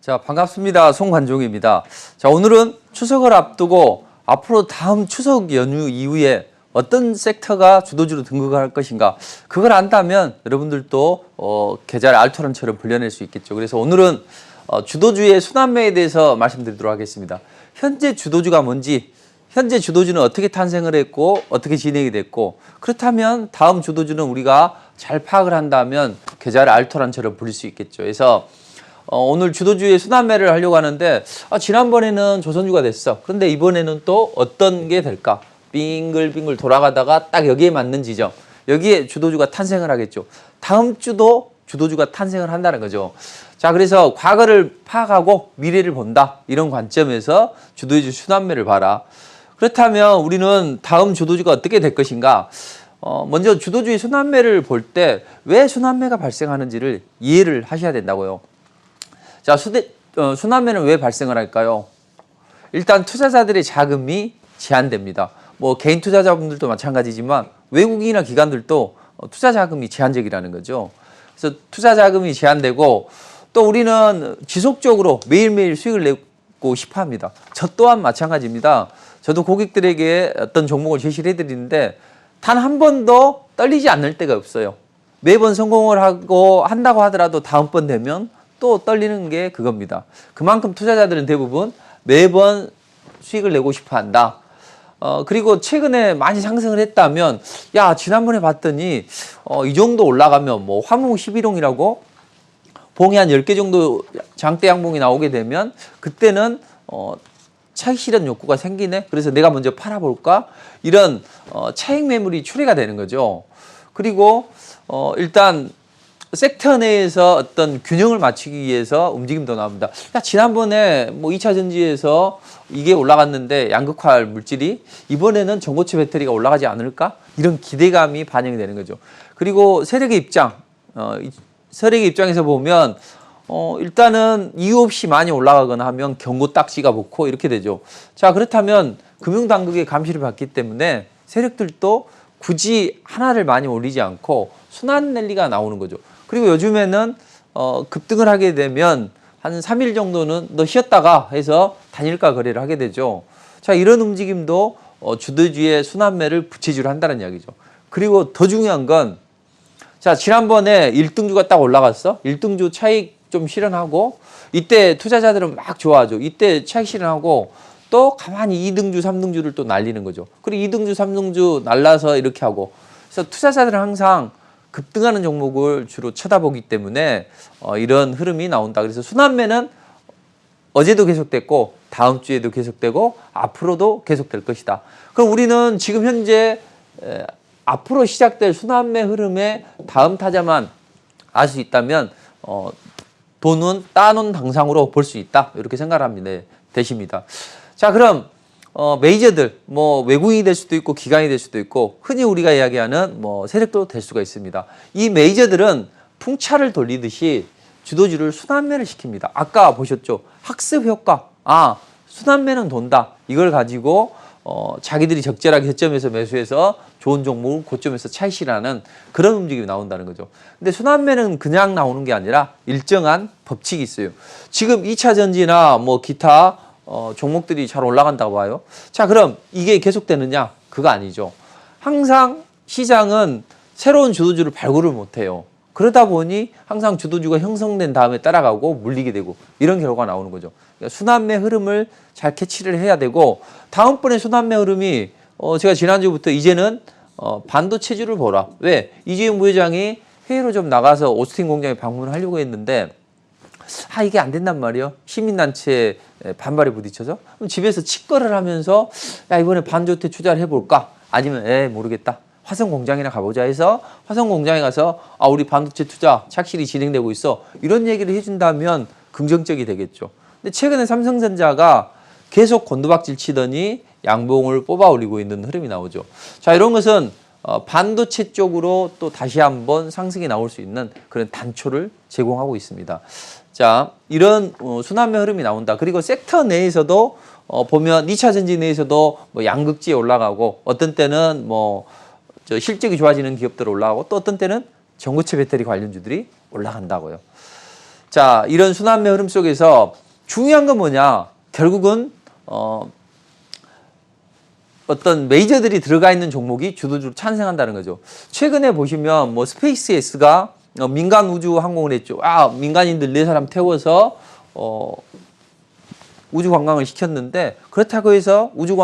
자, 반갑습니다. 송관종입니다. 자, 오늘은 추석을 앞두고 앞으로 다음 추석 연휴 이후에 어떤 섹터가 주도주로 등극할 것인가, 그걸 안다면 여러분들도 계좌를 알토란처럼 불려낼 수 있겠죠. 그래서 오늘은 주도주의 순환매에 대해서 말씀드리도록 하겠습니다. 현재 주도주가 뭔지, 현재 주도주는 어떻게 탄생을 했고 어떻게 진행이 됐고, 그렇다면 다음 주도주는 우리가 잘 파악을 한다면 계좌를 알토란처럼 불릴 수 있겠죠. 그래서 오늘 주도주의 순환매를 하려고 하는데, 지난번에는 조선주가 됐어. 그런데 이번에는 또 어떤 게 될까? 빙글빙글 돌아가다가 딱 여기에 맞는 지점, 여기에 주도주가 탄생을 하겠죠. 다음 주도 주도주가 탄생을 한다는 거죠. 자, 그래서 과거를 파악하고 미래를 본다, 이런 관점에서 주도주 순환매를 봐라. 그렇다면 우리는 다음 주도주가 어떻게 될 것인가? 먼저 주도주의 순환매를 볼 때 왜 순환매가 발생하는지를 이해를 하셔야 된다고요. 자, 순환매는 왜 발생을 할까요? 일단 투자자들의 자금이 제한됩니다. 뭐 개인 투자자분들도 마찬가지지만 외국인이나 기관들도 투자 자금이 제한적이라는 거죠. 그래서 투자 자금이 제한되고, 또 우리는 지속적으로 매일매일 수익을 내고 싶어 합니다. 저 또한 마찬가지입니다. 저도 고객들에게 어떤 종목을 제시를 해드리는데 단 한 번도 떨리지 않을 때가 없어요. 매번 성공을 한다고 하더라도 다음번 되면 또 떨리는 게 그겁니다. 그만큼 투자자들은 대부분 매번 수익을 내고 싶어 한다. 그리고 최근에 많이 상승을 했다면, 야, 지난번에 봤더니 이 정도 올라가면 뭐 화무 11홍이라고 봉이 한 10개 정도 장대 양봉이 나오게 되면 그때는 차익 실현 욕구가 생기네. 그래서 내가 먼저 팔아볼까? 이런 차익 매물이 출회가 되는 거죠. 그리고 일단 섹터 내에서 어떤 균형을 맞추기 위해서 움직임도 나옵니다. 야, 지난번에 뭐 2차 전지에서 이게 올라갔는데 양극화 물질이 이번에는 전고체 배터리가 올라가지 않을까? 이런 기대감이 반영이 되는 거죠. 그리고 세력의 입장에서 보면 일단은 이유 없이 많이 올라가거나 하면 경고 딱지가 붙고 이렇게 되죠. 자, 그렇다면 금융당국의 감시를 받기 때문에 세력들도 굳이 하나를 많이 올리지 않고 순환 랠리가 나오는 거죠. 그리고 요즘에는 급등을 하게 되면 한 3일 정도는 너 쉬었다가 해서 단일가 거래를 하게 되죠. 자, 이런 움직임도 주도주의 순환매를 부채질을 한다는 이야기죠. 그리고 더 중요한 건, 자, 지난번에 1등주가 딱 올라갔어. 1등주 차익 좀 실현하고, 이때 투자자들은 막 좋아하죠. 이때 차익 실현하고 또 가만히 2등주, 3등주를 또 날리는 거죠. 그리고 2등주, 3등주 날라서 이렇게 하고. 그래서 투자자들은 항상 급등하는 종목을 주로 쳐다보기 때문에 이런 흐름이 나온다. 그래서 순환매는 어제도 계속됐고 다음 주에도 계속되고 앞으로도 계속될 것이다. 그럼 우리는 지금 현재 앞으로 시작될 순환매 흐름의 다음 타자만 알 수 있다면 돈은 따놓은 당상으로 볼 수 있다, 이렇게 생각합니다. 되십니다. 자, 그럼 메이저들, 뭐 외국인이 될 수도 있고 기관이 될 수도 있고 흔히 우리가 이야기하는 뭐 세력도 될 수가 있습니다. 이 메이저들은 풍차를 돌리듯이 주도주를 순환매를 시킵니다. 아까 보셨죠? 학습 효과. 순환매는 돈다. 이걸 가지고 자기들이 적절하게 저점에서 매수해서 좋은 종목을 고점에서 차익 실현하는 그런 움직임이 나온다는 거죠. 근데 순환매는 그냥 나오는 게 아니라 일정한 법칙이 있어요. 지금 2차 전지나 뭐 기타 종목들이 잘 올라간다고 봐요. 자, 그럼 이게 계속되느냐? 그거 아니죠. 항상 시장은 새로운 주도주를 발굴을 못해요. 그러다 보니 항상 주도주가 형성된 다음에 따라가고 물리게 되고 이런 결과가 나오는 거죠. 그러니까 순환매 흐름을 잘 캐치를 해야 되고, 다음번에 순환매 흐름이 제가 지난주부터 이제는 반도체주를 보라. 왜? 이재용 부회장이 회의로 좀 나가서 오스틴 공장에 방문을 하려고 했는데 이게 안 된단 말이에요. 시민단체 반발에 부딪혀서. 그럼 집에서 치과를 하면서 야, 이번에 반도체 투자를 해볼까? 아니면 모르겠다, 화성 공장이나 가보자 해서 화성 공장에 가서 우리 반도체 투자 착실히 진행되고 있어, 이런 얘기를 해준다면 긍정적이 되겠죠. 근데 최근에 삼성전자가 계속 곤두박질 치더니 양봉을 뽑아 올리고 있는 흐름이 나오죠. 자, 이런 것은 반도체 쪽으로 또 다시 한번 상승이 나올 수 있는 그런 단초를 제공하고 있습니다. 자, 이런 순환매 흐름이 나온다. 그리고 섹터 내에서도 보면 2차 전지 내에서도 뭐 양극지에 올라가고, 어떤 때는 뭐 실적이 좋아지는 기업들 올라가고, 또 어떤 때는 전고체 배터리 관련주들이 올라간다고요. 자, 이런 순환매 흐름 속에서 중요한 건 뭐냐? 결국은 어떤 메이저들이 들어가 있는 종목이 주도주로 찬생한다는 거죠. 최근에 보시면 뭐 스페이스X가 민간 우주 항공을 했죠. 민간인들 4사람 태워서 우주 관광을 시켰는데 그렇다고 해서 우주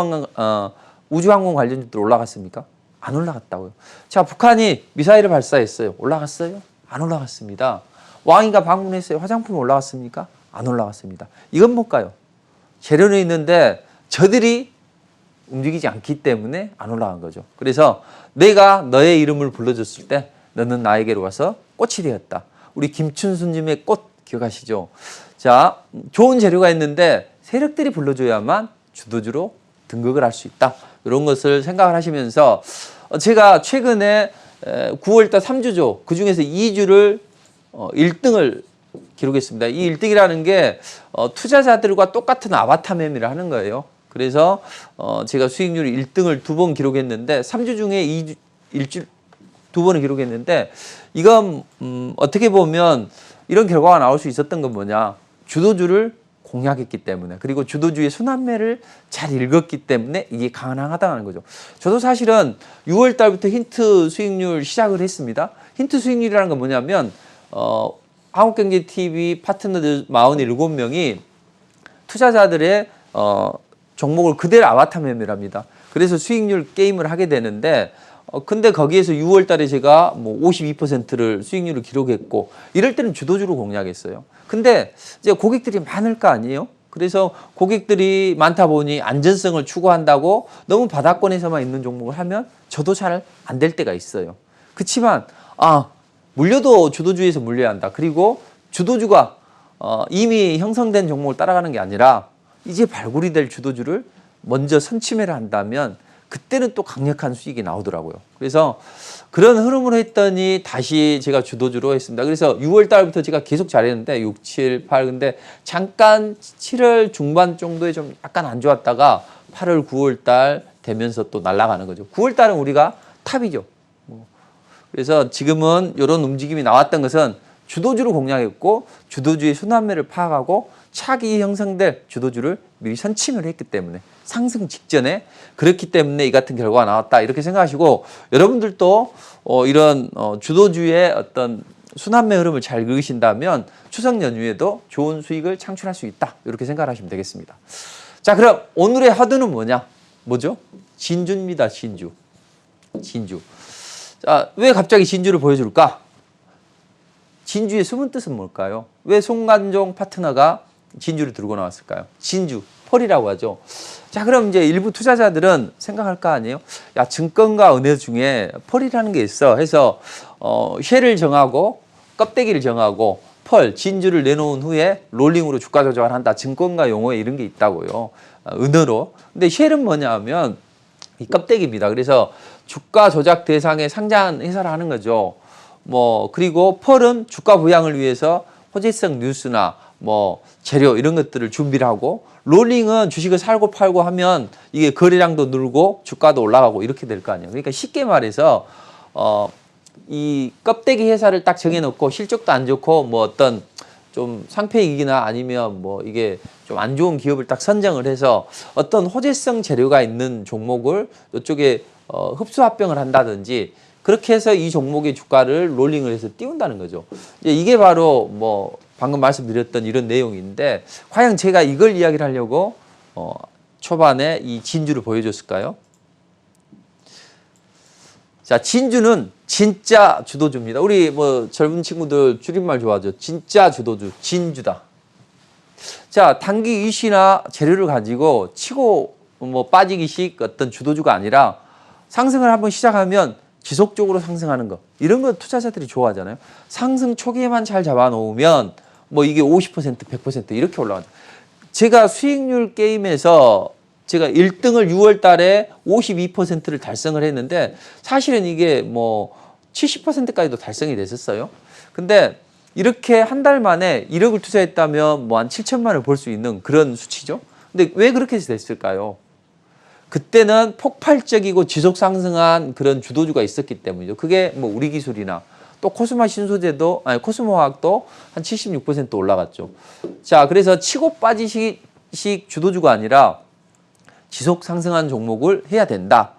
항공 관련주들 올라갔습니까? 안 올라갔다고요. 자, 북한이 미사일을 발사했어요. 올라갔어요? 안 올라갔습니다. 왕이가 방문했어요. 화장품 올라갔습니까? 안 올라갔습니다. 이건 뭘까요? 재료는 있는데 저들이 움직이지 않기 때문에 안 올라간 거죠. 그래서 내가 너의 이름을 불러줬을 때 너는 나에게로 와서 꽃이 되었다. 우리 김춘수님의 꽃 기억하시죠? 자, 좋은 재료가 있는데 세력들이 불러줘야만 주도주로 등극을 할 수 있다. 이런 것을 생각을 하시면서 제가 최근에 9월달 3주죠. 그중에서 2주를 1등을 기록했습니다. 이 1등이라는 게 투자자들과 똑같은 아바타 매매를 하는 거예요. 그래서 제가 수익률 1등을 2번 기록했는데 3주 중에 일주일 2번을 기록했는데 이건 어떻게 보면 이런 결과가 나올 수 있었던 건 뭐냐. 주도주를 공략했기 때문에 그리고 주도주의 순환매를 잘 읽었기 때문에 이게 가능하다는 거죠. 저도 사실은 6월 달부터 힌트 수익률 시작을 했습니다. 힌트 수익률이라는 건 뭐냐면 한국경제TV 파트너들 47명이 투자자들의 종목을 그대로 아바타 매매를 합니다. 그래서 수익률 게임을 하게 되는데 근데 거기에서 6월 달에 제가 뭐 52%를 수익률을 기록했고 이럴 때는 주도주로 공략했어요. 근데 이제 고객들이 많을 거 아니에요? 그래서 고객들이 많다 보니 안전성을 추구한다고 너무 바닥권에서만 있는 종목을 하면 저도 잘 안 될 때가 있어요. 그렇지만 물려도 주도주에서 물려야 한다. 그리고 주도주가 이미 형성된 종목을 따라가는 게 아니라 이제 발굴이 될 주도주를 먼저 선취매를 한다면 그때는 또 강력한 수익이 나오더라고요. 그래서 그런 흐름으로 했더니 다시 제가 주도주로 했습니다. 그래서 6월 달부터 제가 계속 잘했는데 6, 7, 8 근데 잠깐 7월 중반 정도에 좀 약간 안 좋았다가 8월, 9월 달 되면서 또 날아가는 거죠. 9월 달은 우리가 탑이죠. 그래서 지금은 이런 움직임이 나왔던 것은 주도주로 공략했고 주도주의 순환매를 파악하고 차기 형성될 주도주를 미리 선침을 했기 때문에 상승 직전에 그렇기 때문에 이 같은 결과가 나왔다 이렇게 생각하시고 여러분들도 이런 주도주의 어떤 순환매 흐름을 잘 읽으신다면 추석 연휴에도 좋은 수익을 창출할 수 있다 이렇게 생각하시면 되겠습니다. 자, 그럼 오늘의 하드는 뭐죠? 진주입니다. 진주. 자, 왜 갑자기 진주를 보여줄까? 진주의 숨은 뜻은 뭘까요? 왜 송관종 파트너가 진주를 들고 나왔을까요? 진주, 펄이라고 하죠. 자, 그럼 이제 일부 투자자들은 생각할 거 아니에요? 야, 증권과 은행 중에 펄이라는 게 있어. 해서 쉘을 정하고 껍데기를 정하고 펄, 진주를 내놓은 후에 롤링으로 주가 조작을 한다. 증권가 용어에 이런 게 있다고요. 은어로. 근데 쉘은 뭐냐 하면 이 껍데기입니다. 그래서 주가 조작 대상에 상장한 회사를 하는 거죠. 그리고 펄은 주가 부양을 위해서 호재성 뉴스나 재료 이런 것들을 준비를 하고 롤링은 주식을 사고 팔고 하면 이게 거래량도 늘고 주가도 올라가고 이렇게 될 거 아니에요. 그러니까 쉽게 말해서 이 껍데기 회사를 딱 정해놓고 실적도 안 좋고 어떤 좀 상폐이익이나 아니면 이게 좀 안 좋은 기업을 딱 선정을 해서 어떤 호재성 재료가 있는 종목을 이쪽에 흡수 합병을 한다든지 그렇게 해서 이 종목의 주가를 롤링을 해서 띄운다는 거죠. 이게 바로 방금 말씀드렸던 이런 내용인데 과연 제가 이걸 이야기를 하려고 초반에 이 진주를 보여줬을까요? 자, 진주는 진짜 주도주입니다. 우리 젊은 친구들 줄임말 좋아하죠. 진짜 주도주, 진주다. 자, 단기 이슈나 재료를 가지고 치고 빠지기식 어떤 주도주가 아니라 상승을 한번 시작하면 지속적으로 상승하는 거. 이런 거 투자자들이 좋아하잖아요. 상승 초기에만 잘 잡아놓으면 이게 50%, 100% 이렇게 올라가죠. 제가 수익률 게임에서 제가 1등을 6월 달에 52%를 달성을 했는데 사실은 이게 70%까지도 달성이 됐었어요. 근데 이렇게 한 달 만에 1억을 투자했다면 한 7천만 원을 벌 수 있는 그런 수치죠. 근데 왜 그렇게 됐을까요? 그때는 폭발적이고 지속 상승한 그런 주도주가 있었기 때문이죠. 그게 우리 기술이나 또 코스모 신소재도 아니 코스모화학도 한 76% 올라갔죠. 자, 그래서 치고 빠지식 주도주가 아니라 지속 상승한 종목을 해야 된다.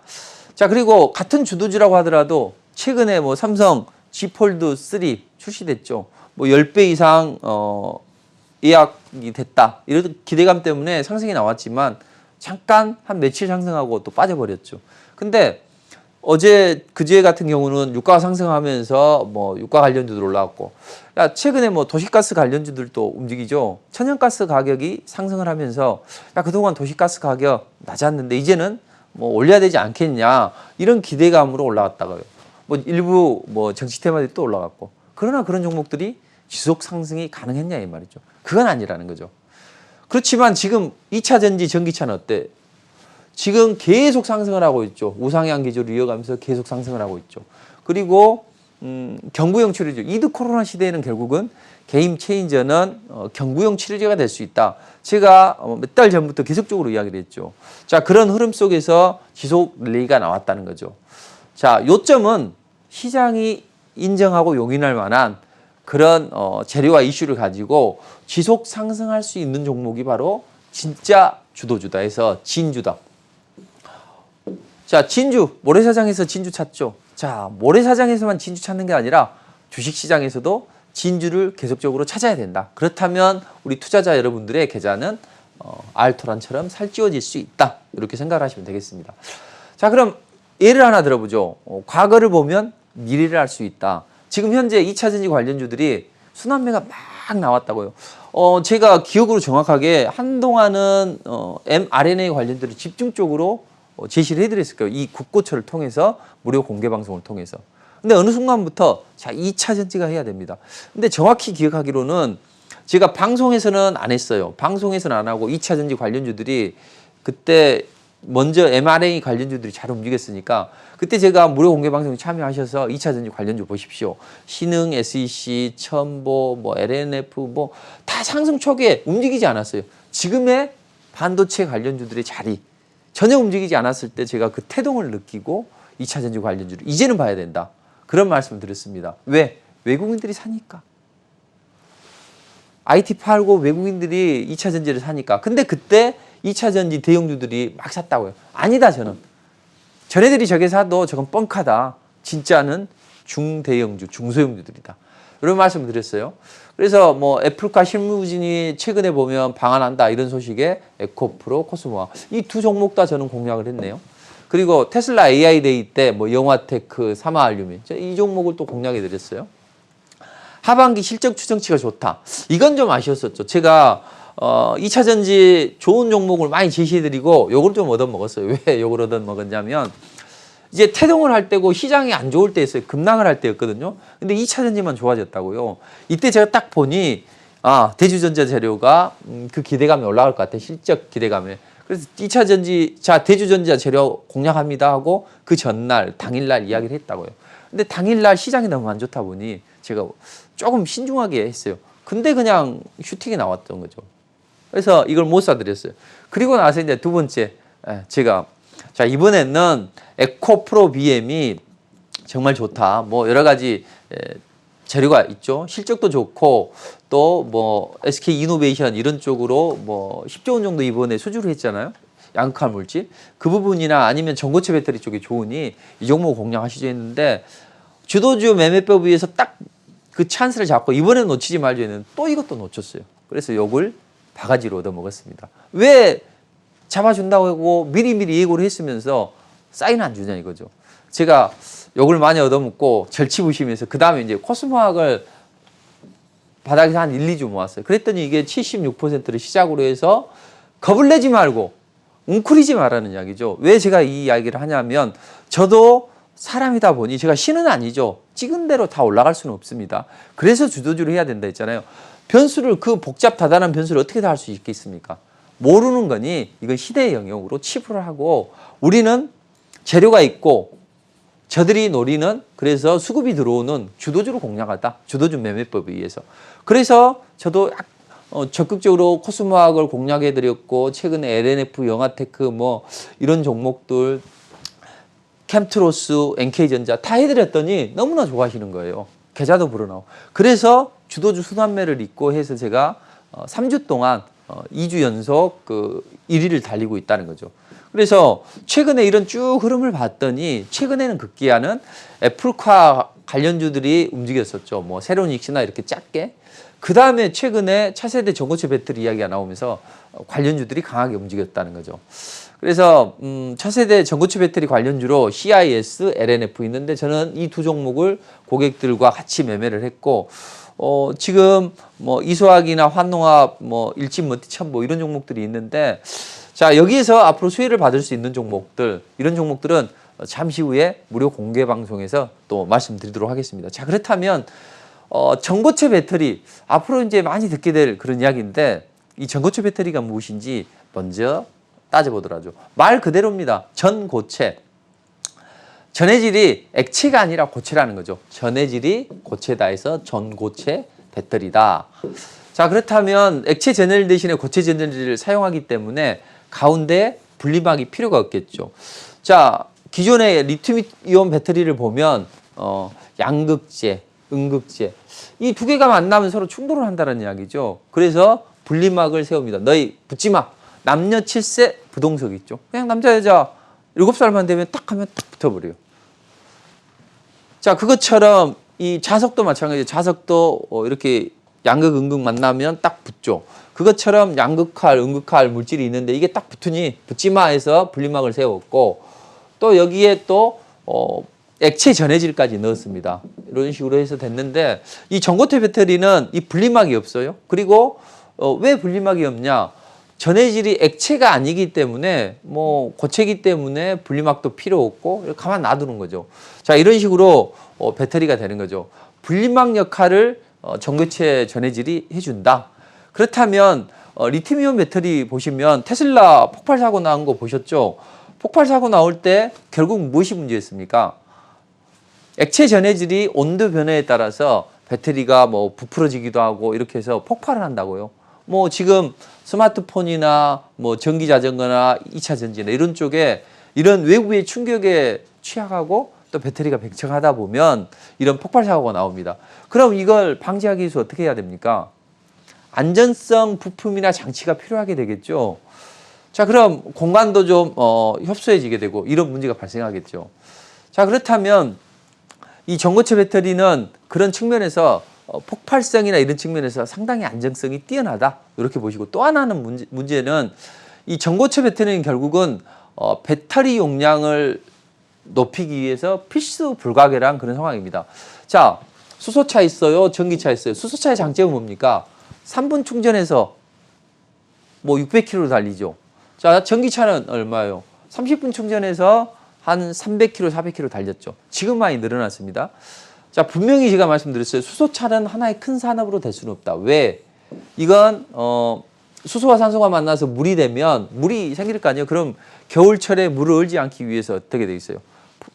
자, 그리고 같은 주도주라고 하더라도 최근에 뭐 삼성 G 폴드 3 출시됐죠. 뭐 10배 이상 예약이 됐다. 이런 기대감 때문에 상승이 나왔지만 잠깐 한 며칠 상승하고 또 빠져버렸죠. 근데 어제 그제 같은 경우는 유가가 상승하면서 뭐 유가 관련주들 올라왔고, 야, 최근에 뭐 도시가스 관련주들도 움직이죠. 천연가스 가격이 상승을 하면서 야, 그동안 도시가스 가격 낮았는데 이제는 뭐 올려야 되지 않겠냐 이런 기대감으로 올라갔다가요. 뭐 일부 뭐 정치 테마들이 또 올라갔고, 그러나 그런 종목들이 지속 상승이 가능했냐 이 말이죠. 그건 아니라는 거죠. 그렇지만 지금 2차 전지 전기차는 어때? 지금 계속 상승을 하고 있죠. 우상향 기조를 이어가면서 계속 상승을 하고 있죠. 그리고 경구용 치료제, 이드 코로나 시대에는 결국은 게임 체인저는 경구용 치료제가 될 수 있다. 제가 몇 달 전부터 계속적으로 이야기를 했죠. 자, 그런 흐름 속에서 지속 랠리가 나왔다는 거죠. 자, 요점은 시장이 인정하고 용인할 만한 그런 재료와 이슈를 가지고 지속 상승할 수 있는 종목이 바로 진짜 주도주다 해서 진주다. 자, 진주, 모래사장에서 진주 찾죠. 자, 모래사장에서만 진주 찾는 게 아니라 주식시장에서도 진주를 계속적으로 찾아야 된다. 그렇다면 우리 투자자 여러분들의 계좌는 알토란처럼 살찌워질 수 있다. 이렇게 생각을 하시면 되겠습니다. 자, 그럼 예를 하나 들어보죠. 과거를 보면 미래를 알 수 있다. 지금 현재 2차 전지 관련주들이 순환매가 막 나왔다고요. 제가 기억으로 정확하게 한동안은 mRNA 관련들을 집중적으로 제시를 해드렸을 거예요. 이 국고처를 통해서 무료 공개 방송을 통해서. 근데 어느 순간부터 자 2차 전지가 해야 됩니다. 근데 정확히 기억하기로는 제가 방송에서는 안 했어요. 방송에서는 안 하고 2차 전지 관련주들이 그때 먼저 mRNA 관련주들이 잘 움직였으니까 그때 제가 무료 공개 방송에 참여하셔서 2차 전지 관련주 보십시오. 신흥, SEC, 첨보, 뭐 LNF 뭐 다 상승 초기에 움직이지 않았어요. 지금의 반도체 관련주들의 자리 전혀 움직이지 않았을 때 제가 그 태동을 느끼고 2차 전지 관련주를 이제는 봐야 된다. 그런 말씀을 드렸습니다. 왜? 외국인들이 사니까. IT 팔고 외국인들이 2차 전지를 사니까. 근데 그때 2차 전지 대형주들이 막 샀다고요. 아니다 저는. 전애들이 저게 사도 저건 뻥카다. 진짜는 중대형주, 중소형주들이다. 이런 말씀을 드렸어요. 그래서 뭐 애플카 실무진이 최근에 보면 방한한다 이런 소식에 에코프로, 코스모화 이 두 종목 다 저는 공략을 했네요. 그리고 테슬라 AI 데이 때 뭐 영화테크, 사마알루민 이 종목을 또 공략해 드렸어요. 하반기 실적 추정치가 좋다. 이건 좀 아쉬웠었죠. 제가 2차 전지 좋은 종목을 많이 제시해드리고 요걸 좀 얻어먹었어요. 왜 요걸 얻어먹었냐면 이제 태동을 할 때고 시장이 안 좋을 때였어요. 급락을 할 때였거든요. 근데 2차 전지만 좋아졌다고요. 이때 제가 딱 보니 대주전자 재료가 그 기대감이 올라갈 것 같아. 실적 기대감에. 그래서 2차 전지 자 대주전자 재료 공략합니다 하고 그 전날 당일날 이야기를 했다고요. 근데 당일날 시장이 너무 안 좋다 보니 제가 조금 신중하게 했어요. 근데 그냥 슈팅이 나왔던 거죠. 그래서 이걸 못 사드렸어요. 그리고 나서 이제 두 번째 제가 자 이번에는 에코프로 BM이 정말 좋다. 뭐 여러 가지 재료가 있죠. 실적도 좋고 또 뭐 SK 이노베이션 이런 쪽으로 뭐 10조 원 정도 이번에 수주를 했잖아요. 양극화 물질 그 부분이나 아니면 전고체 배터리 쪽이 좋으니 이 종목 공략하시죠 했는데 주도주 매매법에 의해서 딱 그 찬스를 잡고 이번에 놓치지 말죠 했는데 또 이것도 놓쳤어요. 그래서 요걸 바가지로 얻어먹었습니다. 왜 잡아준다고 하고 미리미리 예고를 했으면서 사인 안 주냐 이거죠. 제가 욕을 많이 얻어먹고 절치부심해서 그 다음에 이제 코스모학을 바닥에서 한 1, 2주 모았어요. 그랬더니 이게 76%를 시작으로 해서 겁을 내지 말고 웅크리지 말라는 이야기죠. 왜 제가 이 이야기를 하냐면 저도 사람이다 보니 제가 신은 아니죠. 찍은 대로 다 올라갈 수는 없습니다. 그래서 주도주를 해야 된다 했잖아요. 변수를 그 복잡 다단한 변수를 어떻게 다 할 수 있겠습니까? 모르는 거니 이건 시대의 영역으로 치부를 하고 우리는 재료가 있고 저들이 노리는 그래서 수급이 들어오는 주도주로 공략하다. 주도주 매매법에 의해서. 그래서 저도 적극적으로 코스모학을 공략해 드렸고 최근에 LNF, 영화테크 뭐 이런 종목들 캠트로스, NK전자 다 해드렸더니 너무나 좋아하시는 거예요. 계좌도 불어나오고. 그래서 주도주 순환매를 입고 해서 제가 3주 동안 2주 연속 그 1위를 달리고 있다는 거죠. 그래서 최근에 이런 쭉 흐름을 봤더니 최근에는 급기야는 애플카 관련주들이 움직였었죠. 뭐 세로닉스나 이렇게 작게. 그 다음에 최근에 차세대 전고체 배터리 이야기가 나오면서 관련주들이 강하게 움직였다는 거죠. 그래서 차세대 전고체 배터리 관련주로 CIS, LNF 있는데 저는 이 두 종목을 고객들과 같이 매매를 했고 지금 뭐 이소학이나 환농합, 뭐 일진머티천 이런 종목들이 있는데 자 여기에서 앞으로 수혜를 받을 수 있는 종목들 이런 종목들은 잠시 후에 무료 공개 방송에서 또 말씀드리도록 하겠습니다. 자 그렇다면 전고체 배터리 앞으로 이제 많이 듣게 될 그런 이야기인데 이 전고체 배터리가 무엇인지 먼저 따져보도록 하죠. 말 그대로입니다. 전고체. 전해질이 액체가 아니라 고체라는 거죠. 전해질이 고체다 해서 전고체 배터리다. 자 그렇다면 액체 전해질 대신에 고체 전해질을 사용하기 때문에 가운데 분리막이 필요가 없겠죠. 자 기존의 리튬이온 배터리를 보면 양극재, 음극재 이 두 개가 만나면 서로 충돌을 한다는 이야기죠. 그래서 분리막을 세웁니다. 너희 붙지 마. 남녀 7세 부동석 있죠. 그냥 남자 여자 7살만 되면 딱 하면 딱 붙어버려요. 자 그것처럼 이 자석도 마찬가지예요. 자석도 이렇게 양극, 음극 만나면 딱 붙죠. 그것처럼 양극할, 음극할 물질이 있는데 이게 딱 붙으니 붙지 마 해서 분리막을 세웠고 또 여기에 또 액체 전해질까지 넣었습니다. 이런 식으로 해서 됐는데 이 전고체 배터리는 이 분리막이 없어요. 그리고 왜 분리막이 없냐? 전해질이 액체가 아니기 때문에 뭐 고체이기 때문에 분리막도 필요 없고 가만 놔두는 거죠. 자 이런 식으로 배터리가 되는 거죠. 분리막 역할을 전고체 전해질이 해준다. 그렇다면 리튬이온 배터리 보시면 테슬라 폭발 사고 나온 거 보셨죠? 폭발 사고 나올 때 결국 무엇이 문제였습니까? 액체 전해질이 온도 변화에 따라서 배터리가 뭐 부풀어지기도 하고 이렇게 해서 폭발을 한다고요. 뭐 지금 스마트폰이나 뭐 전기 자전거나 2차 전지나 이런 쪽에 이런 외부의 충격에 취약하고 또 배터리가 팽창하다 보면 이런 폭발 사고가 나옵니다. 그럼 이걸 방지하기 위해서 어떻게 해야 됩니까? 안전성 부품이나 장치가 필요하게 되겠죠. 자 그럼 공간도 좀 협소해지게 되고 이런 문제가 발생하겠죠. 자 그렇다면 이 전고체 배터리는 그런 측면에서 폭발성이나 이런 측면에서 상당히 안정성이 뛰어나다 이렇게 보시고 또 하나는 문제는 이 전고체 배터리는 결국은 배터리 용량을 높이기 위해서 필수 불가결한 그런 상황입니다. 자 수소차 있어요, 전기차 있어요. 수소차의 장점은 뭡니까? 3분 충전해서 뭐 600km 달리죠. 자 전기차는 얼마예요? 30분 충전해서 한 300km, 400km 달렸죠. 지금 많이 늘어났습니다. 자 분명히 제가 말씀드렸어요. 수소차는 하나의 큰 산업으로 될 수는 없다. 왜? 이건 수소와 산소가 만나서 물이 되면 물이 생길 거 아니에요. 그럼 겨울철에 물을 얼지 않기 위해서 어떻게 돼 있어요?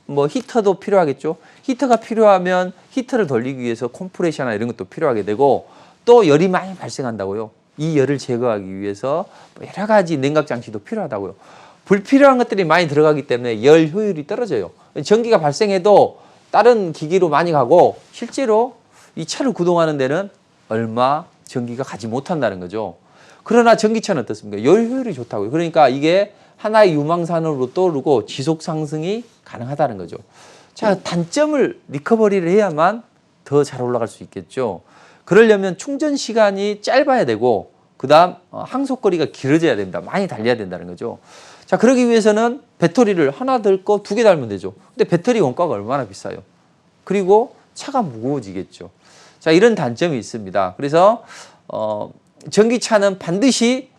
뭐 히터도 필요하겠죠. 히터가 필요하면 히터를 돌리기 위해서 컴프레셔나 이런 것도 필요하게 되고 또 열이 많이 발생한다고요. 이 열을 제거하기 위해서 여러 가지 냉각 장치도 필요하다고요. 불필요한 것들이 많이 들어가기 때문에 열 효율이 떨어져요. 전기가 발생해도 다른 기기로 많이 가고 실제로 이 차를 구동하는 데는 얼마 전기가 가지 못한다는 거죠. 그러나 전기차는 어떻습니까? 열 효율이 좋다고요. 그러니까 이게 하나의 유망산업으로 떠오르고 지속 상승이 가능하다는 거죠. 자, 단점을 리커버리를 해야만 더 잘 올라갈 수 있겠죠. 그러려면 충전 시간이 짧아야 되고 그다음 항속거리가 길어져야 됩니다. 많이 달려야 된다는 거죠. 자, 그러기 위해서는 배터리를 하나 덜고 2개 달면 되죠. 근데 배터리 원가가 얼마나 비싸요. 그리고 차가 무거워지겠죠. 자, 이런 단점이 있습니다. 그래서 전기차는 반드시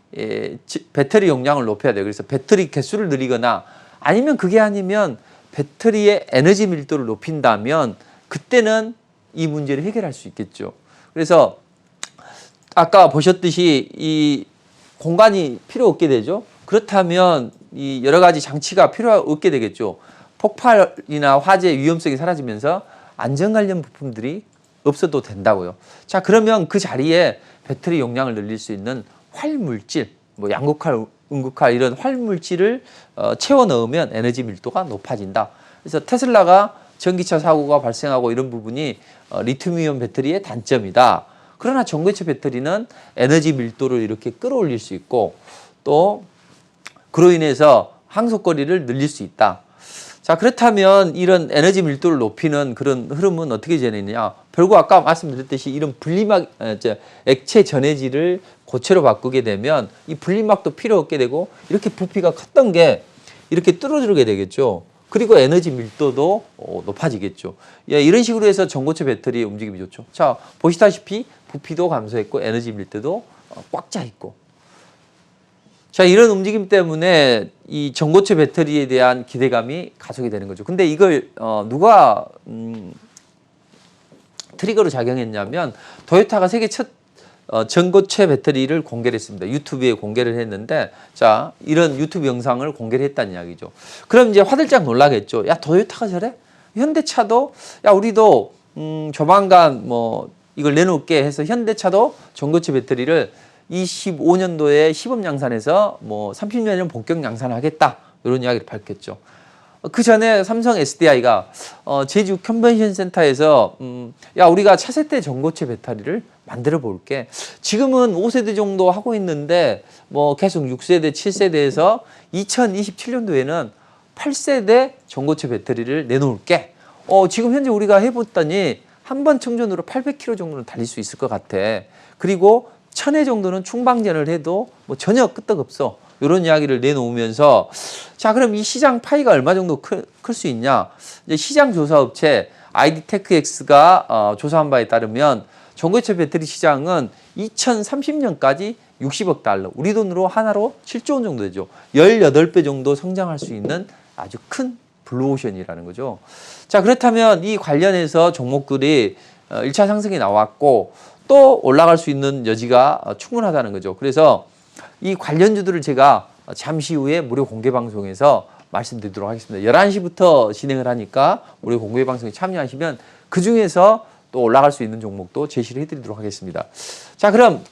배터리 용량을 높여야 돼요. 그래서 배터리 개수를 늘리거나 아니면 그게 아니면 배터리의 에너지 밀도를 높인다면 그때는 이 문제를 해결할 수 있겠죠. 그래서 아까 보셨듯이 이 공간이 필요 없게 되죠. 그렇다면 이 여러 가지 장치가 필요 없게 되겠죠. 폭발이나 화재 위험성이 사라지면서 안전 관련 부품들이 없어도 된다고요. 자, 그러면 그 자리에 배터리 용량을 늘릴 수 있는 활물질, 뭐 양극할, 음극할 이런 활물질을 채워 넣으면 에너지 밀도가 높아진다. 그래서 테슬라가 전기차 사고가 발생하고 이런 부분이 리튬이온 배터리의 단점이다. 그러나 전기차 배터리는 에너지 밀도를 이렇게 끌어올릴 수 있고 또 그로 인해서 항속거리를 늘릴 수 있다. 자, 그렇다면 이런 에너지 밀도를 높이는 그런 흐름은 어떻게 진행되느냐? 결국 아까 말씀드렸듯이 이런 액체 전해질을 고체로 바꾸게 되면 이 분리막도 필요 없게 되고 이렇게 부피가 컸던 게 이렇게 뚫어지게 되겠죠. 그리고 에너지 밀도도 높아지겠죠. 예, 이런 식으로 해서 전고체 배터리의 움직임이 좋죠. 자, 보시다시피 부피도 감소했고 에너지 밀도도 꽉 차 있고. 자, 이런 움직임 때문에 이 전고체 배터리에 대한 기대감이 가속이 되는 거죠. 근데 이걸 누가 트리거로 작용했냐면 토요타가 세계 첫 전고체 배터리를 공개를 했습니다. 유튜브에 공개를 했는데 자, 이런 유튜브 영상을 공개를 했다는 이야기죠. 그럼 이제 화들짝 놀라겠죠. 야, 토요타가 저래? 현대차도 야, 우리도 조만간 뭐 이걸 내놓을게 해서 현대차도 전고체 배터리를 25년도에 시범 양산해서 뭐 30년이면 본격 양산하겠다. 이런 이야기를 밝혔죠. 그 전에 삼성 SDI가 제주 컨벤션 센터에서 야, 우리가 차세대 전고체 배터리를 만들어 볼게. 지금은 5세대 정도 하고 있는데 뭐 계속 6세대, 7세대에서 2027년도에는 8세대 전고체 배터리를 내놓을게. 지금 현재 우리가 해봤더니 한 번 충전으로 800km 정도는 달릴 수 있을 것 같아. 그리고 1000회 정도는 충방전을 해도 뭐 전혀 끄떡없어. 이런 이야기를 내놓으면서 자, 그럼 이 시장 파이가 얼마 정도 클 수 있냐? 이제 시장 조사 업체 ID테크X가 조사한 바에 따르면 전고체 배터리 시장은 2030년까지 60억 달러, 우리 돈으로 하나로 7조 원 정도 되죠. 18배 정도 성장할 수 있는 아주 큰 블루오션이라는 거죠. 자, 그렇다면 이 관련해서 종목들이 1차 상승이 나왔고 또 올라갈 수 있는 여지가 충분하다는 거죠. 그래서 이 관련주들을 제가 잠시 후에 무료 공개 방송에서 말씀드리도록 하겠습니다. 11시부터 진행을 하니까 무료 공개 방송에 참여하시면 그중에서 또 올라갈 수 있는 종목도 제시를 해드리도록 하겠습니다. 자, 그럼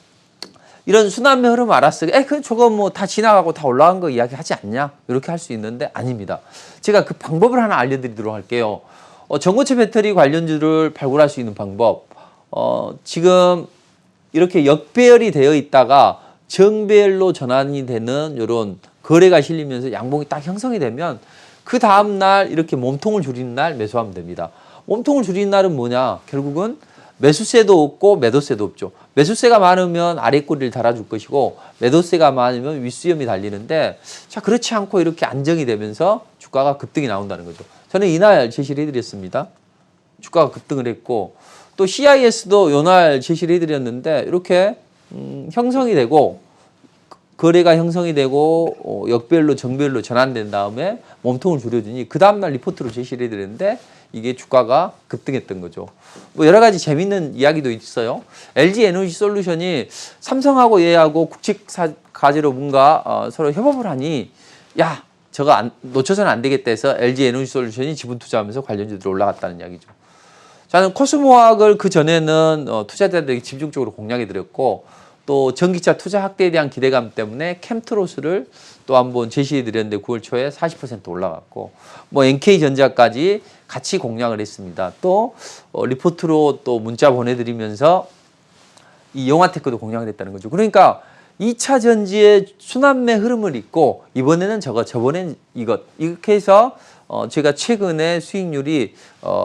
이런 순환매 흐름 알았어요. 저거 뭐 다 지나가고 다 올라간 거 이야기하지 않냐? 이렇게 할 수 있는데 아닙니다. 제가 그 방법을 하나 알려드리도록 할게요. 전고체 배터리 관련주를 발굴할 수 있는 방법. 지금 이렇게 역배열이 되어 있다가 정배열로 전환이 되는 이런 거래가 실리면서 양봉이 딱 형성이 되면 그 다음날 이렇게 몸통을 줄이는 날 매수하면 됩니다. 몸통을 줄이는 날은 뭐냐? 결국은 매수세도 없고 매도세도 없죠. 매수세가 많으면 아래꼬리를 달아줄 것이고 매도세가 많으면 윗수염이 달리는데 자, 그렇지 않고 이렇게 안정이 되면서 주가가 급등이 나온다는 거죠. 저는 이날 제시를 해드렸습니다. 주가가 급등을 했고 또 CIS도 이날 제시를 해드렸는데 이렇게 형성이 되고 거래가 형성이 되고 역별로 정별로 전환된 다음에 몸통을 줄여주니 그 다음날 리포트로 제시를 해드렸는데 이게 주가가 급등했던 거죠. 뭐 여러 가지 재밌는 이야기도 있어요. LG 에너지 솔루션이 삼성하고 얘하고 국책 과제로 뭔가 서로 협업을 하니 야, 저거 놓쳐서는 안 되겠다 해서 LG 에너지 솔루션이 지분 투자하면서 관련주들이 올라갔다는 이야기죠. 저는 코스모학을 그 전에는 투자자들에게 집중적으로 공략해 드렸고 또 전기차 투자 확대에 대한 기대감 때문에 캠트로스를 또 한번 제시해 드렸는데 9월 초에 40% 올라갔고 뭐 NK전자까지 같이 공략을 했습니다. 또 리포트로 또 문자 보내드리면서 이 영화테크도 공략을 했다는 거죠. 그러니까 2차 전지의 순환매 흐름을 잇고 이번에는 저번엔 이것 이렇게 해서 제가 최근에 수익률이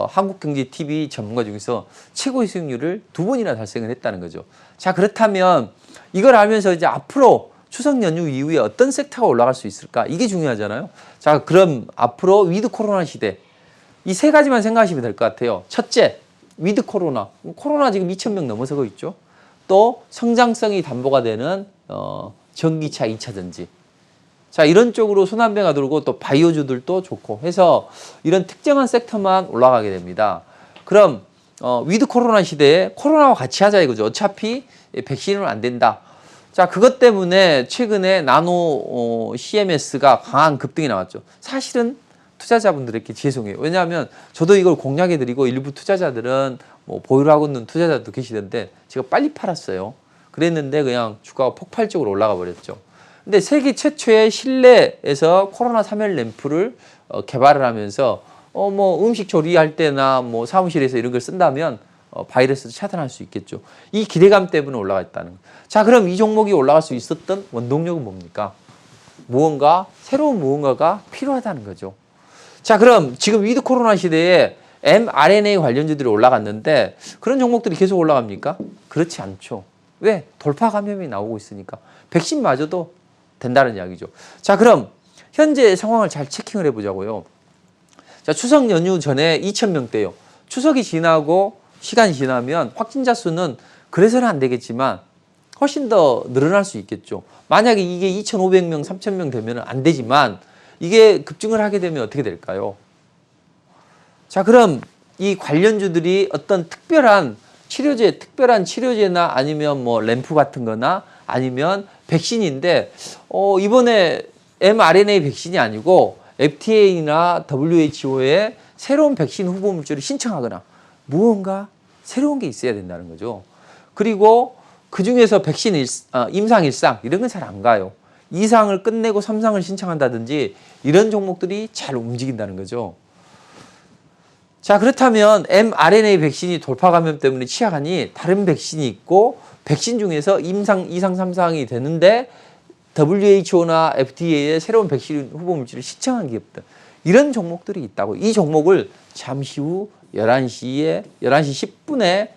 한국경제TV 전문가 중에서 최고의 수익률을 2번이나 달성을 했다는 거죠. 자, 그렇다면 이걸 알면서 이제 앞으로 추석 연휴 이후에 어떤 섹터가 올라갈 수 있을까? 이게 중요하잖아요. 자, 그럼 앞으로 위드 코로나 시대 이 세 가지만 생각하시면 될 것 같아요. 첫째, 위드 코로나. 코로나 지금 2,000명 넘어서고 있죠. 또 성장성이 담보가 되는 전기차 2차 전지. 자, 이런 쪽으로 순환매가 돌고 또 바이오주들도 좋고 해서 이런 특정한 섹터만 올라가게 됩니다. 그럼 위드 코로나 시대에 코로나와 같이 하자 이거죠. 어차피 백신은 안 된다. 자, 그것 때문에 최근에 나노 CMS가 강한 급등이 나왔죠. 사실은 투자자분들에게 죄송해요. 왜냐하면 저도 이걸 공략해드리고 일부 투자자들은 뭐 보유를 하고 있는 투자자도 계시던데 제가 빨리 팔았어요. 그랬는데 그냥 주가가 폭발적으로 올라가 버렸죠. 근데 세계 최초의 실내에서 코로나 3열 램프를 개발을 하면서 뭐 음식 조리할 때나 뭐 사무실에서 이런 걸 쓴다면 바이러스를 차단할 수 있겠죠. 이 기대감 때문에 올라가 있다는 거. 자, 그럼 이 종목이 올라갈 수 있었던 원동력은 뭡니까? 새로운 무언가가 필요하다는 거죠. 자, 그럼 지금 위드 코로나 시대에 mRNA 관련주들이 올라갔는데 그런 종목들이 계속 올라갑니까? 그렇지 않죠. 왜? 돌파 감염이 나오고 있으니까. 백신 맞아도 된다는 이야기죠. 자, 그럼 현재 상황을 잘 체킹을 해보자고요. 자, 추석 연휴 전에 2,000명대요. 추석이 지나고 시간이 지나면 확진자 수는 그래서는 안 되겠지만 훨씬 더 늘어날 수 있겠죠. 만약에 이게 2,500명, 3,000명 되면 안 되지만 이게 급증을 하게 되면 어떻게 될까요? 자, 그럼 이 관련주들이 어떤 특별한 치료제나 아니면 뭐 램프 같은 거나 아니면 백신인데 이번에 mRNA 백신이 아니고 FDA나 WHO에 새로운 백신 후보 물질을 신청하거나 무언가 새로운 게 있어야 된다는 거죠. 그리고 그중에서 백신 임상 1상 이런 건 잘 안 가요. 2상을 끝내고 3상을 신청한다든지 이런 종목들이 잘 움직인다는 거죠. 자, 그렇다면 mRNA 백신이 돌파 감염 때문에 취약하니 다른 백신이 있고 백신 중에서 임상 2상, 3상이 되는데 WHO나 FDA의 새로운 백신 후보 물질을 신청한 기업들 이런 종목들이 있다고. 이 종목을 잠시 후 11시 10분에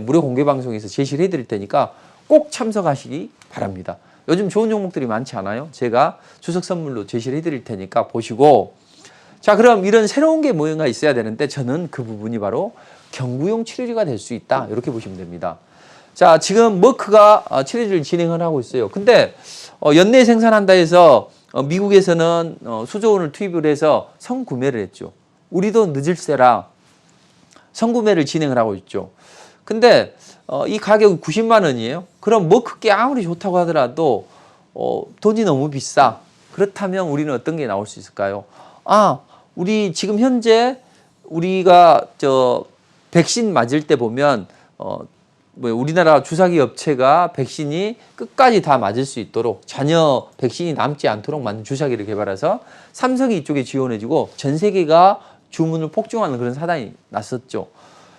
무료 공개 방송에서 제시를 해드릴 테니까 꼭 참석하시기 바랍니다. 요즘 좋은 종목들이 많지 않아요? 제가 추석 선물로 제시를 해드릴 테니까 보시고. 자, 그럼 이런 새로운 게 뭔가 있어야 되는데 저는 그 부분이 바로 경구용 치료제가 될 수 있다 이렇게 보시면 됩니다. 자, 지금 머크가 치료제를 진행을 하고 있어요. 근데 연내 생산한다 해서 미국에서는 수조 원을 투입을 해서 성구매를 했죠. 우리도 늦을세라 성구매를 진행을 하고 있죠. 근데 이 가격이 90만 원이에요. 그럼 머크게 아무리 좋다고 하더라도 돈이 너무 비싸. 그렇다면 우리는 어떤 게 나올 수 있을까요? 우리 지금 현재 우리가 백신 맞을 때 보면 우리나라 주사기 업체가 백신이 끝까지 다 맞을 수 있도록 전혀 백신이 남지 않도록 만든 주사기를 개발해서 삼성이 이쪽에 지원해주고 전 세계가 주문을 폭증하는 그런 사단이 났었죠.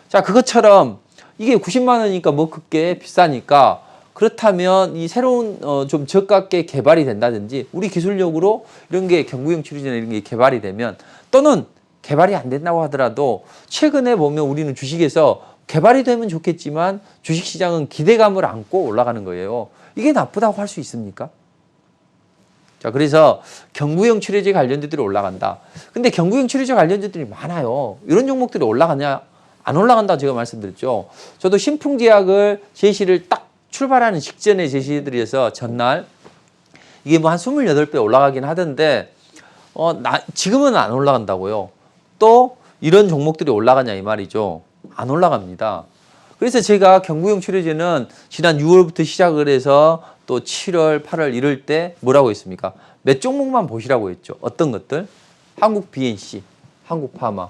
자, 그것처럼 이게 90만 원이니까 머크게 비싸니까 그렇다면 이 새로운 좀 저가게 개발이 된다든지 우리 기술력으로 이런 게 경구용 치료제나 이런 게 개발이 되면 또는 개발이 안 된다고 하더라도 최근에 보면 우리는 주식에서 개발이 되면 좋겠지만 주식시장은 기대감을 안고 올라가는 거예요. 이게 나쁘다고 할 수 있습니까? 자, 그래서 경구용 치료제 관련주들이 올라간다. 근데 경구용 치료제 관련주들이 많아요. 이런 종목들이 올라가냐? 안 올라간다고 제가 말씀드렸죠. 저도 신풍제약을 제시를 딱 출발하는 직전에 제시해드려서 전날 이게 뭐 한 28배 올라가긴 하던데 지금은 안 올라간다고요. 또 이런 종목들이 올라가냐 이 말이죠. 안 올라갑니다. 그래서 제가 경구용 치료제는 지난 6월부터 시작을 해서 또 7월, 8월 이럴 때 뭐라고 했습니까? 몇 종목만 보시라고 했죠. 어떤 것들? 한국 BNC, 한국파마,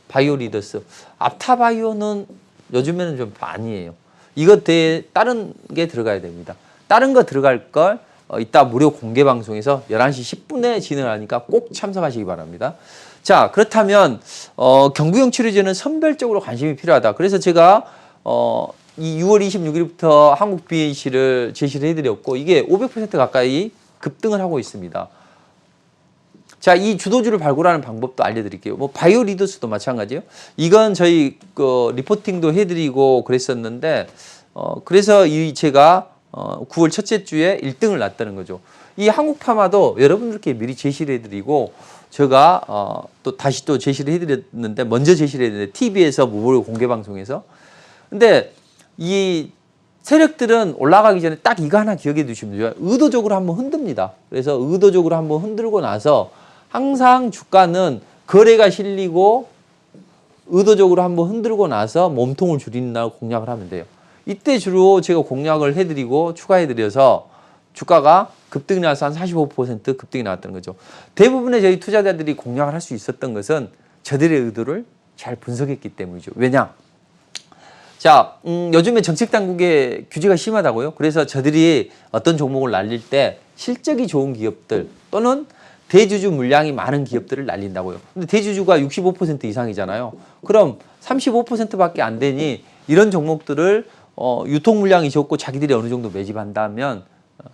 바이오리더스, 앞타바이오는 요즘에는 좀 아니에요. 이것 대에 다른 게 들어가야 됩니다. 다른 거 들어갈 걸 이따 무료 공개 방송에서 11시 10분에 진행하니까 꼭 참석하시기 바랍니다. 자, 그렇다면 경구용 치료제는 선별적으로 관심이 필요하다. 그래서 제가 이 6월 26일부터 한국 BNC를 제시를 해드렸고 이게 500% 가까이 급등을 하고 있습니다. 자, 이 주도주를 발굴하는 방법도 알려드릴게요. 뭐 바이오리더스도 마찬가지예요. 이건 저희 리포팅도 해드리고 그랬었는데 그래서 제가 9월 첫째 주에 1등을 놨다는 거죠. 이 한국파마도 여러분들께 미리 제시를 해드리고 제가 또 다시 또 제시를 해드렸는데 먼저 제시를 해드렸는데 TV에서 무료 공개 방송에서. 근데 이 세력들은 올라가기 전에 딱 이거 하나 기억해 두시면 돼요. 의도적으로 한번 흔듭니다. 그래서 의도적으로 한번 흔들고 나서 항상 주가는 거래가 실리고 의도적으로 한번 흔들고 나서 몸통을 줄인다고 공략을 하면 돼요. 이때 주로 제가 공략을 해드리고 추가해드려서 주가가 급등이 나서 한 45% 급등이 나왔다는 거죠. 대부분의 저희 투자자들이 공략을 할 수 있었던 것은 저들의 의도를 잘 분석했기 때문이죠. 왜냐? 자, 요즘에 정책당국의 규제가 심하다고요. 그래서 저들이 어떤 종목을 날릴 때 실적이 좋은 기업들 또는 대주주 물량이 많은 기업들을 날린다고요. 근데 대주주가 65% 이상이잖아요. 그럼 35%밖에 안 되니 이런 종목들을 유통 물량이 적고 자기들이 어느 정도 매집한다면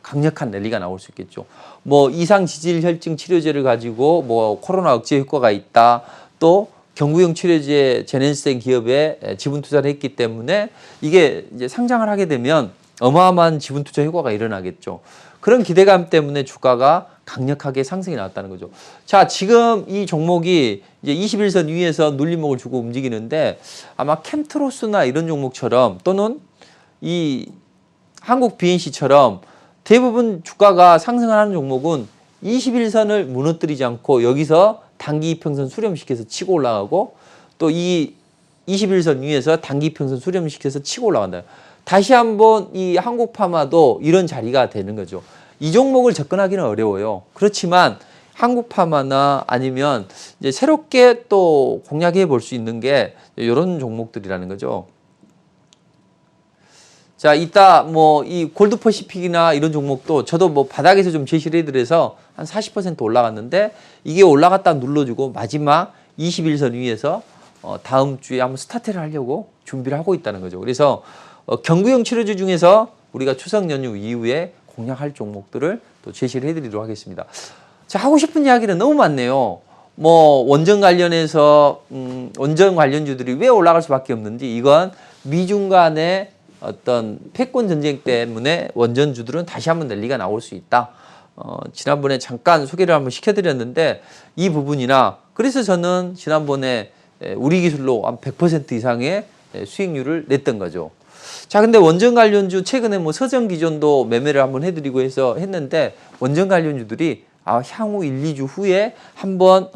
강력한 랠리가 나올 수 있겠죠. 뭐 이상 지질 혈증 치료제를 가지고 뭐 코로나 억제 효과가 있다. 또 경구용 치료제 제넨센 기업에 지분 투자를 했기 때문에 이게 이제 상장을 하게 되면 어마어마한 지분 투자 효과가 일어나겠죠. 그런 기대감 때문에 주가가 강력하게 상승이 나왔다는 거죠. 자, 지금 이 종목이 이제 21선 위에서 눌림목을 주고 움직이는데 아마 캠트로스나 이런 종목처럼 또는 이 한국 BNC처럼 대부분 주가가 상승하는 종목은 21선을 무너뜨리지 않고 여기서 단기 이평선 수렴시켜서 치고 올라가고 또 이 21선 위에서 단기 이평선 수렴시켜서 치고 올라간다. 다시 한번 이 한국파마도 이런 자리가 되는 거죠. 이 종목을 접근하기는 어려워요. 그렇지만 한국파마나 아니면 이제 새롭게 또 공략해 볼 수 있는 게 이런 종목들이라는 거죠. 자, 이따 뭐 이 골드퍼시픽이나 이런 종목도 저도 뭐 바닥에서 좀 제시를 해드려서 한 40% 올라갔는데 이게 올라갔다 눌러주고 마지막 21선 위에서 다음 주에 한번 스타트를 하려고 준비를 하고 있다는 거죠. 그래서 경구용 치료제 중에서 우리가 추석 연휴 이후에 공략할 종목들을 또 제시를 해드리도록 하겠습니다. 자, 하고 싶은 이야기는 너무 많네요. 뭐 원전 관련해서 원전 관련주들이 왜 올라갈 수밖에 없는지 이건 미중 간의 어떤 패권 전쟁 때문에 원전주들은 다시 한번 랠리가 나올 수 있다. 지난번에 잠깐 소개를 한번 시켜드렸는데 이 부분이나 그래서 저는 지난번에 우리 기술로 한 100% 이상의 수익률을 냈던 거죠. 자, 근데 원전 관련주 최근에 뭐 서정 기존도 매매를 한번 해드리고 해서 했는데 원전 관련주들이 향후 1, 2주 후에 한번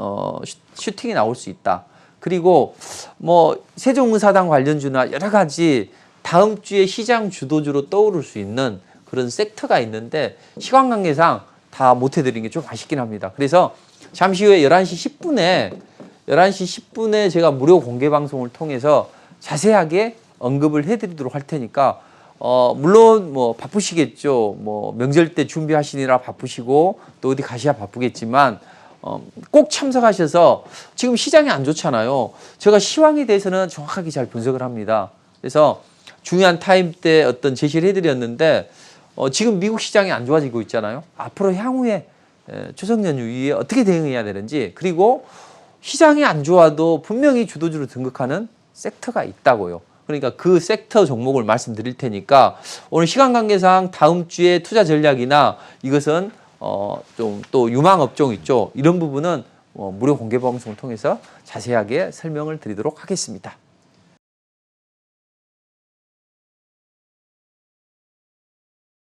슈팅이 나올 수 있다. 그리고 뭐 세종문사당 관련주나 여러 가지 다음 주에 시장 주도주로 떠오를 수 있는 그런 섹터가 있는데 시간 관계상 다 못 해드린 게 좀 아쉽긴 합니다. 그래서 잠시 후에 11시 10분에 제가 무료 공개 방송을 통해서 자세하게 언급을 해드리도록 할 테니까 물론 뭐 바쁘시겠죠. 뭐 명절 때 준비하시느라 바쁘시고 또 어디 가셔야 바쁘겠지만 꼭 참석하셔서 지금 시장이 안 좋잖아요. 제가 시황에 대해서는 정확하게 잘 분석을 합니다. 그래서 중요한 타임 때 어떤 제시를 해드렸는데 지금 미국 시장이 안 좋아지고 있잖아요. 앞으로 향후에 추석 연휴 이후에 어떻게 대응해야 되는지 그리고 시장이 안 좋아도 분명히 주도주로 등극하는 섹터가 있다고요. 그러니까 그 섹터 종목을 말씀드릴 테니까 오늘 시간 관계상 다음 주에 투자 전략이나 이것은 좀 또 유망 업종 있죠. 이런 부분은 무료 공개 방송을 통해서 자세하게 설명을 드리도록 하겠습니다.